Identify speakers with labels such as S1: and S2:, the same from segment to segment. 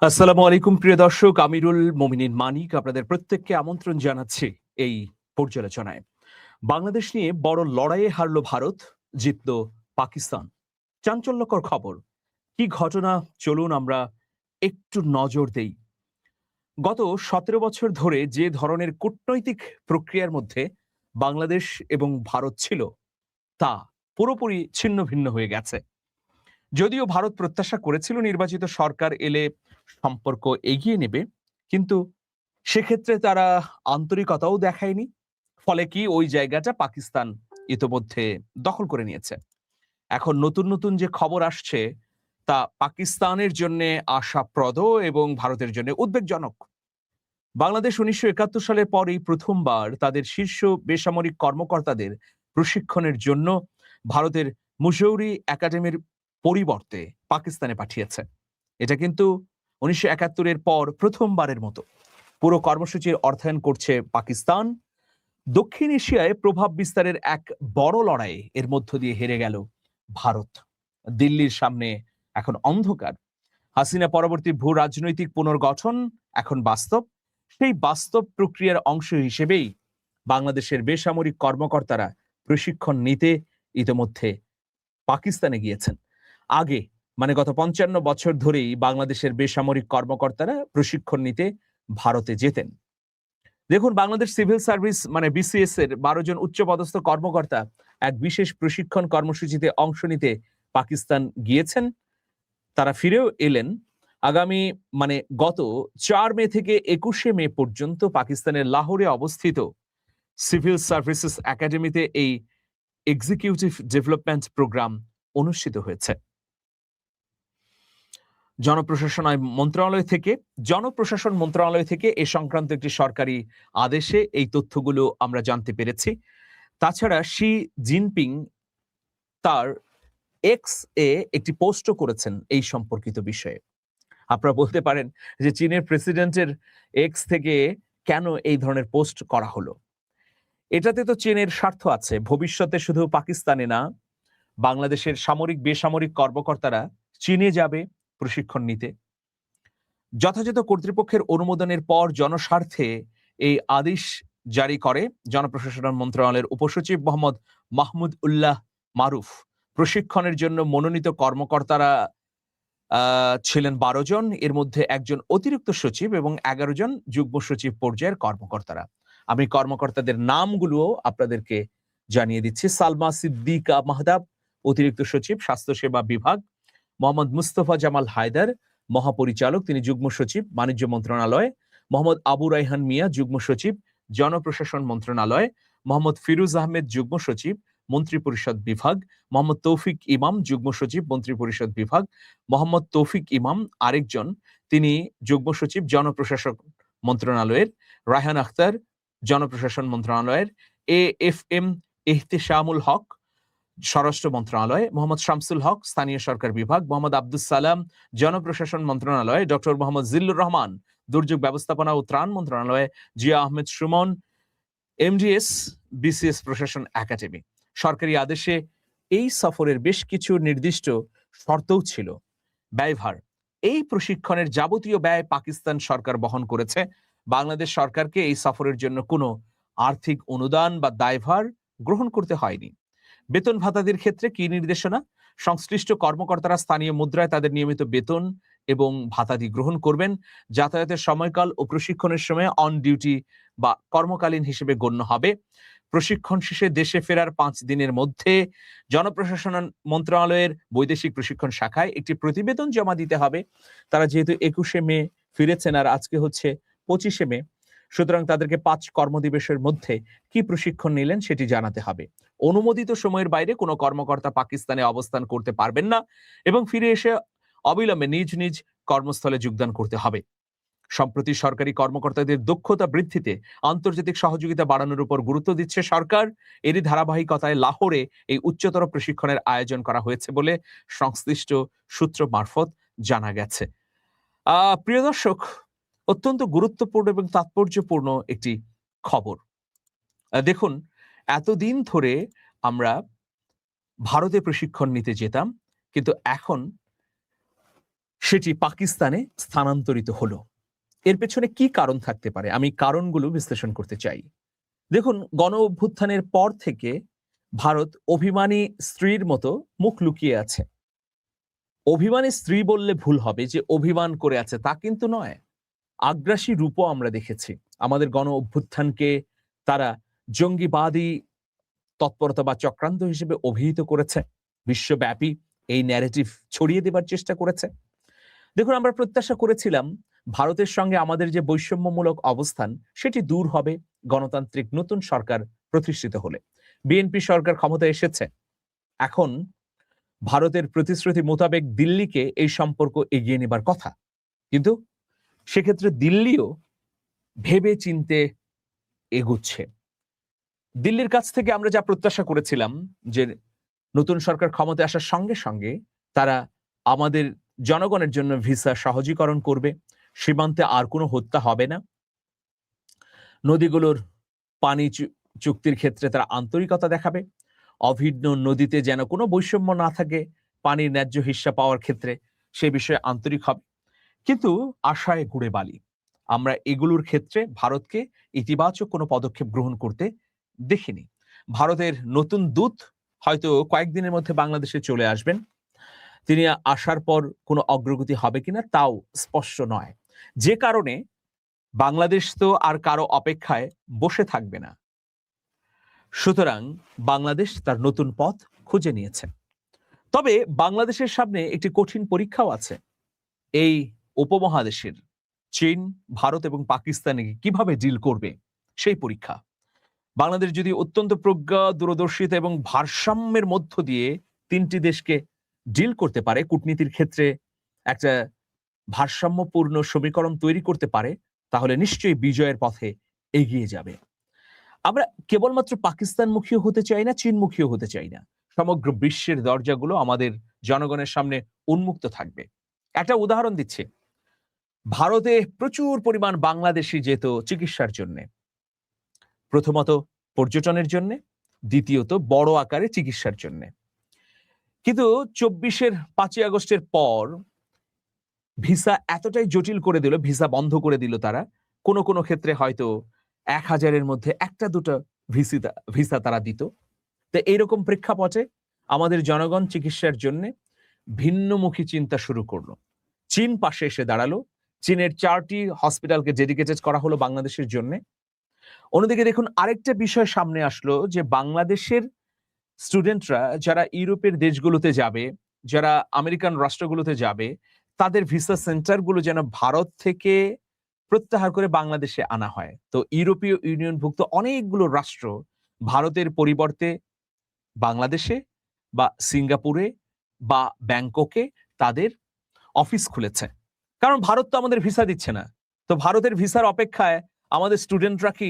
S1: আসসালামু আলাইকুম প্রিয় দর্শক, আমিরুল মোমিনিন মানিক আপনাদের প্রত্যেককে আমন্ত্রণ জানাচ্ছি এই পর্যালোচনায়। বাংলাদেশ নিয়ে বড় লড়াইয়ে হারলো ভারত, জিতলো পাকিস্তান। চাঞ্চল্যকর খবর। কি ঘটনা, চলুন আমরা একটু নজর দেই। গত ১৭ বছর ধরে যে ধরনের কূটনৈতিক প্রক্রিয়ার মধ্যে বাংলাদেশ এবং ভারত ছিল, তা পুরোপুরি ছিন্ন ভিন্ন হয়ে গেছে। যদিও ভারত প্রত্যাশা করেছিল নির্বাচিত সরকার এলে সম্পর্ক এগিয়ে নেবে, কিন্তু সেক্ষেত্রে তারা আন্তরিকতাও দেখায়নি। ফলে কি ওই জায়গাটা পাকিস্তান ইতোমধ্যে দখল করে নিয়েছে। এখন নতুন নতুন যে খবর আসছে তা পাকিস্তানের জন্য আশাপ্রদ এবং ভারতের জন্য উদ্বেগজনক। বাংলাদেশ ১৯৭১ সালের পরেই প্রথমবার তাদের শীর্ষ বেসামরিক কর্মকর্তাদের প্রশিক্ষণের জন্য ভারতের মুশৌরি একাডেমির পরিবর্তে পাকিস্তানে পাঠিয়েছে। এটা কিন্তু ১৯৭১-এর পর প্রথমবারের মতো। পুরো কর্মসূচির অর্থায়ন করছে পাকিস্তান। দক্ষিণ এশিয়ায় প্রভাব বিস্তারের এক বড় লড়াইয়ে এর মধ্য দিয়ে হেরে গেল ভারত। দিল্লির সামনে এখন অন্ধকার। হাসিনা পরবর্তী ভূ রাজনৈতিক পুনর্গঠন এখন বাস্তব। সেই বাস্তব প্রক্রিয়ার অংশ হিসেবেই বাংলাদেশের বেসামরিক কর্মকর্তারা প্রশিক্ষণ নিতে ইতোমধ্যে পাকিস্তানে গিয়েছেন। আগে মানে গত ৫৫ বছর ধরেই বাংলাদেশের বেসামরিক কর্মকর্তারা প্রশিক্ষণ নিতে ভারতে যেতেন। দেখুন, বাংলাদেশ সিভিল সার্ভিস মানে বিসিএস এর ১২ জন উচ্চপদস্থ কর্মকর্তা এক বিশেষ প্রশিক্ষণ কর্মসূচিতে অংশ নিতে পাকিস্তান গিয়েছেন। তারা ফিরেও এলেন। আগামী মানে গত ৪ মে থেকে ২১শে মে পর্যন্ত পাকিস্তানের লাহোরে অবস্থিত সিভিল সার্ভিসেস একাডেমিতে এই এক্সিকিউটিভ ডেভেলপমেন্ট প্রোগ্রাম অনুষ্ঠিত হয়েছে। জনপ্রশাসন মন্ত্রণালয় থেকে এ সংক্রান্ত একটি সরকারি আদেশে এই তথ্যগুলো আমরা জানতে পেরেছি। তাছাড়া শি জিনপিং তার এক্স এ একটি পোস্টও করেছেন এই সম্পর্কিত বিষয়ে। আপনারা বলতে পারেন যে চীনের প্রেসিডেন্টের এক্স থেকে কেন এই ধরনের পোস্ট করা হলো। এটাতে তো চীনের স্বার্থ আছে। ভবিষ্যতে শুধু পাকিস্তানে না, বাংলাদেশের সামরিক বেসামরিক কর্মকর্তারা চীনে যাবে প্রশিক্ষণ নিতে। যথাযথ কর্তৃপক্ষের অনুমোদনের পর জনস্বার্থে এই আদেশ জারি করে জনপ্রশাসন মন্ত্রণালয়ের উপসচিব মোহাম্মদ মাহমুদ উল্লাহ মারুফ। প্রশিক্ষণের জন্য মনোনীত কর্মকর্তারা ছিলেন ১২ জন। এর মধ্যে একজন অতিরিক্ত সচিব এবং ১১ জন যুগ্ম সচিব পর্যায়ের কর্মকর্তারা। আমি কর্মকর্তাদের নামগুলো আপনাদেরকে জানিয়ে দিচ্ছি। সালমা সিদ্দিকা মাহদাব, অতিরিক্ত সচিব, স্বাস্থ্যসেবা বিভাগ। মোহাম্মদ মুস্তফা জামাল হায়দার, মহাপরিচালক, তিনি যুগ্ম সচিব, বাণিজ্য মন্ত্রণালয়। মোহাম্মদ আবু রায়হান মিয়া, যুগ্ম সচিব, জনপ্রশাসন মন্ত্রণালয়। মোহাম্মদ ফিরোজ আহমেদ, যুগ্ম সচিব, মন্ত্রিপরিষদ বিভাগ। মোহাম্মদ তৌফিক ইমাম, যুগ্ম সচিব, মন্ত্রিপরিষদ বিভাগ। মোহাম্মদ তৌফিক ইমাম আরেকজন, তিনি যুগ্ম সচিব, জনপ্রশাসন মন্ত্রণালয়ের। রায়হান আখতার, জনপ্রশাসন মন্ত্রণালয়ের। এ এফ এম ইহতেশামুল হক, স্বরাষ্ট্র মন্ত্রণালয়। মোহাম্মদ শামসুল হক, স্থানীয় সরকার বিভাগ। মোহাম্মদ আব্দুস সালাম, জনপ্রশাসন মন্ত্রণালয়। ডক্টর মোহাম্মদ জিল্লুর রহমান, দুর্যোগ ব্যবস্থাপনা ও ত্রাণ মন্ত্রণালয়। জিয়া আহমেদ সুমন, এমডিএস বিসিএস প্রশাসন একাডেমি। সরকারি আদেশে এই সফরের বেশ কিছু নির্দিষ্ট শর্তও ছিল। ব্যয়ভার, এই প্রশিক্ষণের যাবতীয় ব্যয় পাকিস্তান সরকার বহন করেছে। বাংলাদেশ সরকারকে এই সফরের জন্য কোনো আর্থিক অনুদান বা দায়ভার গ্রহণ করতে হয়নি। বেতন ভাতাদির ক্ষেত্রে কি নির্দেশনা? সংশ্লিষ্ট কর্মকর্তারা স্থানীয় মুদ্রায় তাদের নিয়মিত বেতন এবং ভাতাদি গ্রহণ করবেন। যাতায়াতের সময়কাল ও প্রশিক্ষণের সময় অন ডিউটি বা কর্মকালীন হিসেবে গণ্য হবে। প্রশিক্ষণ শেষে দেশে ফেরার ৫ দিনের মধ্যে জনপ্রশাসন মন্ত্রণালয়ের বৈদেশিক প্রশিক্ষণ শাখায় একটি প্রতিবেদন জমা দিতে হবে। তারা যেহেতু ২১শে মে ফিরেছেন আর আজকে হচ্ছে ২৫শে মে, সুতরাং তাদেরকে ৫ কর্মদিবসের মধ্যে কি প্রশিক্ষণ নিলেন সেটি জানাতে হবে। অনুমোদিত সময়ের বাইরে কোনো কর্মকর্তা পাকিস্তানে অবস্থান করতে পারবেন না এবং ফিরে এসে অবিলম্বে নিজ নিজ কর্মস্থলে যোগদান করতে হবে। সম্প্রতি সরকারি কর্মকর্তাদের দক্ষতা বৃদ্ধিতে আন্তর্জাতিক সহযোগিতা বাড়ানোর উপর গুরুত্ব দিচ্ছে সরকার। এরই ধারাবাহিকতায় লাহোরে এই উচ্চতর প্রশিক্ষণের আয়োজন করা হয়েছে বলে সংশ্লিষ্ট সূত্র মারফত জানা গেছে। প্রিয় দর্শক, অত্যন্ত গুরুত্বপূর্ণ এবং তাৎপর্যপূর্ণ একটি খবর। দেখুন, এতদিন ধরে আমরা ভারতে প্রশিক্ষণ নিতে যেতাম, কিন্তু এখন সেটি পাকিস্তানে স্থানান্তরিত হলো। এর পেছনে কি কারণ থাকতে পারে, আমি কারণগুলো বিশ্লেষণ করতে চাই। দেখুন, গণ অভ্যুত্থানের পর থেকে ভারত অভিমানী স্ত্রীর মতো মুখ লুকিয়ে আছে। অভিমানী স্ত্রী বললে ভুল হবে, যে অভিমান করে আছে তা কিন্তু নয়। আগ্রাসী রূপও আমরা দেখেছি। আমাদের গণ অভ্যুত্থানকে তারা জঙ্গিবাদী তৎপরতা বা চক্রান্ত হিসেবে অভিহিত করেছে, বিশ্বব্যাপী এই ন্যারেটিভ ছড়িয়ে দেবার চেষ্টা করেছে। দেখুন, আমরা প্রত্যাশা করেছিলাম ভারতের সঙ্গে আমাদের যে বৈষম্যমূলক অবস্থান সেটি দূর হবে গণতান্ত্রিক নতুন সরকার প্রতিষ্ঠিত হলে। বিএনপি সরকার ক্ষমতায় এসেছে, এখন ভারতের প্রতিশ্রুতি মোতাবেক দিল্লিকে এই সম্পর্ক এগিয়ে নেবার কথা, কিন্তু সেক্ষেত্রে দিল্লিও ভেবে চিনতে এগুচ্ছে। দিল্লির কাছ থেকে আমরা যা প্রত্যাশা করেছিলাম যে নতুন সরকার ক্ষমতায় আসার সঙ্গে সঙ্গে তারা আমাদের জনগণের জন্য ভিসা সহজীকরণ করবে, সীমান্তে আর কোনো হত্যা হবে না, নদীগুলোর পানি চুক্তির ক্ষেত্রে তারা আন্তরিকতা দেখাবে, অভিন্ন নদীতে যেন কোনো বৈষম্য না থাকে পানির ন্যায্য হিস্সা পাওয়ার ক্ষেত্রে, সে বিষয়ে আন্তরিক হবে। কিন্তু আশায় গুড়ে বালি। আমরা এগুলোর ক্ষেত্রে ভারতকে ইতিবাচক কোনো পদক্ষেপ গ্রহণ করতে দেখিনি। ভারতের নতুন দূত হয়তো কয়েকদিনের মধ্যে বাংলাদেশে চলে আসবেন। তিনি আসার পর কোনো অগ্রগতি হবে কিনা তাও স্পষ্ট নয়, যে কারণে বাংলাদেশ তো আর কারো অপেক্ষায় বসে থাকবে না। সুতরাং বাংলাদেশ তার নতুন পথ খুঁজে নিয়েছে। তবে বাংলাদেশের সামনে একটি কঠিন পরীক্ষাও আছে। এই উপমহাদেশের চীন, ভারত এবং পাকিস্তানে কিভাবে ডিল করবে সেই পরীক্ষা। বাংলাদেশ যদি অত্যন্ত প্রজ্ঞা, দূরদর্শিতা এবং ভারসাম্যের মধ্য দিয়ে তিনটি দেশকে ডিল করতে পারে, কূটনীতির ক্ষেত্রে একটা ভারসাম্যপূর্ণ সমীকরণ তৈরি করতে পারে, তাহলে নিশ্চয়ই বিজয়ের পথে এগিয়ে যাবে। আমরা কেবলমাত্র পাকিস্তানমুখীও হতে চাই না, চীনমুখীও হতে চাই না। সমগ্র বিশ্বের দরজাগুলো আমাদের জনগণের সামনে উন্মুক্ত থাকবে। একটা উদাহরণ দিচ্ছি, ভারতে প্রচুর পরিমাণ বাংলাদেশি যেত চিকিৎসার জন্য, প্রথমত পর্যটনের জন্য, দ্বিতীয়ত বড় আকারে চিকিৎসার জন্য। কিন্তু 24-এর 5ই আগস্টের পর ভিসা এতটাই জটিল করে দিল, ভিসা বন্ধ করে দিল তারা। কোনো কোনো ক্ষেত্রে হয়তো 1000-এর মধ্যে একটা দুটো ভিসা তারা দিত। তো এইরকম প্রেক্ষাপটে আমাদের জনগণ চিকিৎসার জন্য ভিন্নমুখী চিন্তা শুরু করলো। চীন পাশে এসে দাঁড়ালো, চীনের 4টি হসপিটালকে ডেডিকেটেড করা হলো বাংলাদেশের জন্য। অন্যদিকে দেখুন, আরেকটা বিষয় সামনে আসলো যে বাংলাদেশের স্টুডেন্টরা যারা ইউরোপের দেশগুলোতে যাবে, যারা আমেরিকান রাষ্ট্রগুলোতে যাবে, তাদের ভিসা সেন্টারগুলো যেন ভারত থেকে প্রত্যাহার করে বাংলাদেশে আনা হয়। তো ইউরোপীয় ইউনিয়নভুক্ত অনেকগুলো রাষ্ট্র ভারতের পরিবর্তে বাংলাদেশে বা সিঙ্গাপুরে বা ব্যাংককে তাদের অফিস খুলেছে, কারণ ভারত তো আমাদের ভিসা দিচ্ছে না। তো ভারতের ভিসার অপেক্ষায় আমাদের স্টুডেন্টরা কি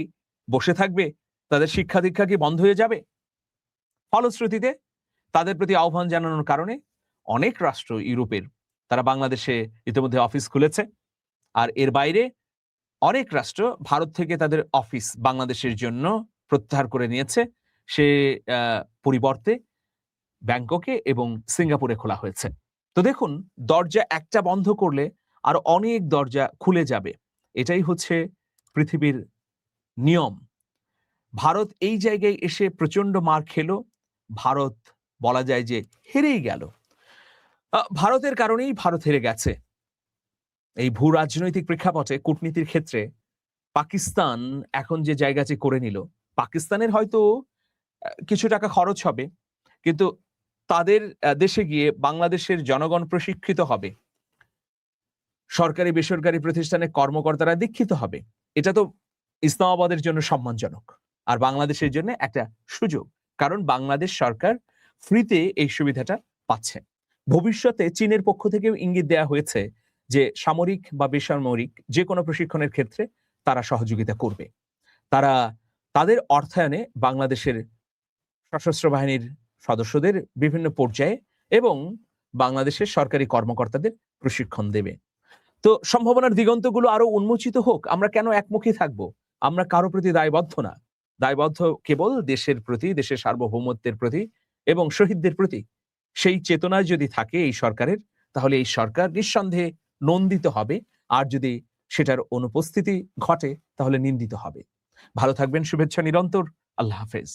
S1: বসে থাকবে? তাদের শিক্ষা দীক্ষা কি বন্ধ হয়ে যাবে? ফলশ্রুতিতে তাদের প্রতি আহ্বান জানানোর কারণে অনেক রাষ্ট্র ইউরোপের তারা বাংলাদেশে ইতিমধ্যে অফিস খুলেছে। আর এর বাইরে অনেক রাষ্ট্র ভারত থেকে তাদের অফিস বাংলাদেশের জন্য প্রত্যাহার করে নিয়েছে, সে পরিবর্তে ব্যাংককে এবং সিঙ্গাপুরে খোলা হয়েছে। তো দেখুন, দরজা একটা বন্ধ করলে আর অনেক দরজা খুলে যাবে, এটাই হচ্ছে পৃথিবীর নিয়ম। ভারত এই জায়গায় এসে প্রচন্ড মার খেলো, ভারত বলা যায় যে হেরেই গেল। ভারতের কারণেই ভারত হেরে গেছে। এই ভূ রাজনৈতিক প্রেক্ষাপটে কূটনীতির ক্ষেত্রে পাকিস্তান এখন যে জায়গাটি করে নিল, পাকিস্তানের হয়তো কিছু টাকা খরচ হবে, কিন্তু তাদের দেশে গিয়ে বাংলাদেশের জনগণ প্রশিক্ষিত হবে, সরকারি বেসরকারি প্রতিষ্ঠানে কর্মকর্তারা দীক্ষিত হবে। এটা তো ইসলামাবাদের জন্য সম্মানজনক, আর বাংলাদেশের জন্য একটা সুযোগ, কারণ বাংলাদেশ সরকার ফ্রিতে এই সুবিধাটা পাচ্ছে। ভবিষ্যতে চীনের পক্ষ থেকেও ইঙ্গিত দেওয়া হয়েছে যে সামরিক বা বেসামরিক যে কোনো প্রশিক্ষণের ক্ষেত্রে তারা সহযোগিতা করবে। তারা তাদের অর্থায়নে বাংলাদেশের সশস্ত্র বাহিনীর সদস্যদের বিভিন্ন পর্যায়ে এবং বাংলাদেশের সরকারি কর্মকর্তাদের প্রশিক্ষণ দেবে। তো সম্ভাবনার দিগন্তগুলো আরো উন্মোচিত হোক। আমরা কেন একমুখী থাকবো? আমরা কারো প্রতি দায়বদ্ধ না, দায়বদ্ধ কেবল দেশের প্রতি, দেশের সার্বভৌমত্বের প্রতি এবং শহীদদের প্রতি। সেই চেতনায় যদি থাকে এই সরকারের, তাহলে এই সরকার নিঃসন্দেহে নন্দিত হবে, আর যদি সেটার অনুপস্থিতি ঘটে তাহলে নিন্দিত হবে। ভালো থাকবেন, শুভেচ্ছা নিরন্তর। আল্লাহ হাফেজ।